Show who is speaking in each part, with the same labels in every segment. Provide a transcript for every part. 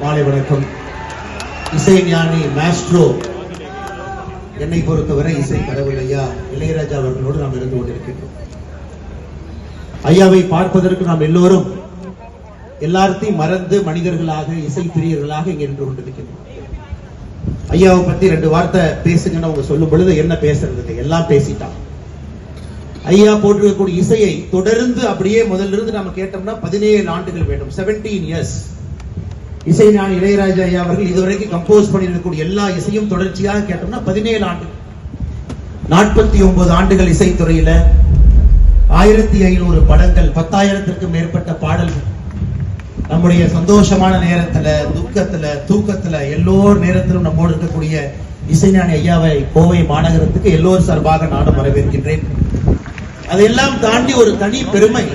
Speaker 1: மாலை வணக்கம். இசை ஞானி மாஸ்ட்ரோ, என்னை பொறுத்தவரை இசை கடவுள் ஐயா இளையராஜா அவர்களோடு நாம் இருந்து கொண்டிருக்கின்றோம். ஐயாவை பார்ப்பதற்கு நாம் எல்லோரும் எல்லாத்தையும் மறந்து மனிதர்களாக இசை பிரியர்களாக இங்கே நின்று கொண்டிருக்கின்றோம். ஐயாவை பத்தி 2 வார்த்தை பேசுங்கன்னு அவங்க சொல்லும் பொழுது என்ன பேசுறது, எல்லாம் பேசிட்டான். ஐயா போட்டிருக்கக்கூடிய இசையை தொடர்ந்து அப்படியே முதல்ல இருந்து நாம கேட்டோம்னா 17 ஆண்டுகள் வேண்டும். 17 இயர்ஸ். இசை ஞானி இளையராஜா ஐயா அவர்கள் இதுவரைக்கும் கம்போஸ் பண்ணியிருக்கக்கூடிய எல்லா இசையும் தொடர்ச்சியாக கேட்டோம்னா 17 ஆண்டு, 49 ஆண்டுகள் இசைத்துறையில 1500 படங்கள், 10,000த்திற்கும் மேற்பட்ட பாடல்கள். நம்முடைய சந்தோஷமான நேரத்துல, துக்கத்துல, தூக்கத்துல, எல்லோர் நேரத்திலும் நம்மோடு இருக்கக்கூடிய இசைஞானி ஐயாவை கோவை மாநகரத்துக்கு எல்லோரும் சார்பாக நானும் வரவேற்கின்றேன். அதையெல்லாம் தாண்டி ஒரு தனி பெருமை,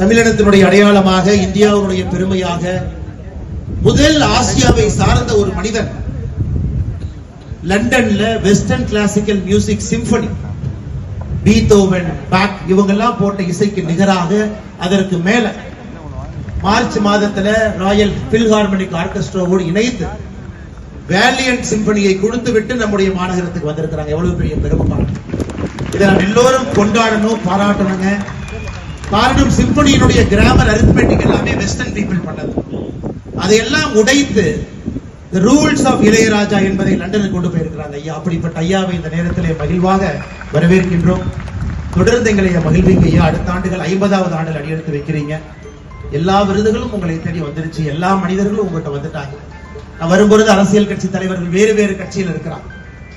Speaker 1: தமிழினத்தினுடைய அடையாளமாக, இந்தியாவுடைய பெருமையாக, முதல் ஆசியாவை சார்ந்த ஒரு மனிதன் லண்டன்ல western classical music symphony, Beethoven, Bach இவங்கெல்லாம் போட்ட இசைக்கு நிகராக, அதற்கு மேல மார்ச் மாதத்துல ராயல் பில்ஹார்மோனிக் ஆர்கெஸ்ட்ராவோடு இணைந்து வேலியன்ட் சிம்பனியை கொடுத்து விட்டு நம்முடைய மாநகரத்துக்கு வந்திருக்கிறாங்க. எவ்வளவு பெரிய பெருமை! இதை நாம் எல்லோரும் கொண்டாடணும், பாராட்டணுங்க. காரணம், சிம்பனியினுடைய கிராமர், அரித்மெட்டிக் எல்லாமே வெஸ்டர்ன் பீப்புள் பண்ணது. அதையெல்லாம் உடைத்து ரூல்ஸ் ஆஃப் இளையராஜா என்பதை லண்டனுக்கு கொண்டு போயிருக்கிறாங்க ஐயா. அப்படிப்பட்ட ஐயாவை இந்த நேரத்திலே மகிழ்வாக வரவேற்கின்றோம். தொடர்ந்து எங்களை மகிழ்விங்க ஐயா. அடுத்த ஆண்டுகள் 50வது ஆண்டில் அடியெடுத்து வைக்கிறீங்க. எல்லா விருதுகளும் உங்களை தேடி வந்துருச்சு. எல்லா மனிதர்களும் உங்கள்கிட்ட வந்துட்டாங்க. நான் வரும்பொழுது அரசியல் கட்சி தலைவர்கள் வேறு வேறு கட்சியில் இருக்கிறாங்க.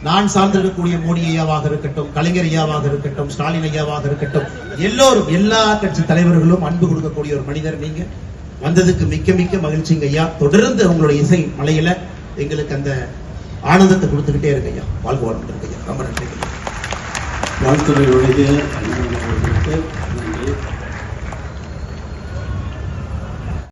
Speaker 1: நான் சார்ந்திருக்கக்கூடிய மோடி ஐயாவாக இருக்கட்டும், கலைஞர் ஐயாவாக இருக்கட்டும், ஸ்டாலின் ஐயாவாக இருக்கட்டும், எல்லோரும், எல்லா கட்சி தலைவர்களும் அன்பு கொடுக்கக்கூடிய ஒரு மனிதர் நீங்க. வந்ததுக்கு மிக்க மிக்க மகிழ்ச்சிங்க ஐயா. தொடர்ந்து உங்களுடைய இசை மலையில எங்களுக்கு அந்த ஆனந்தத்தை கொடுத்துக்கிட்டே இருக்கு ஐயா. வாழ்க்கை வளம் இருக்கு ஐயா. ரொம்ப நன்றி.
Speaker 2: வாழ்த்துறை நன்றி.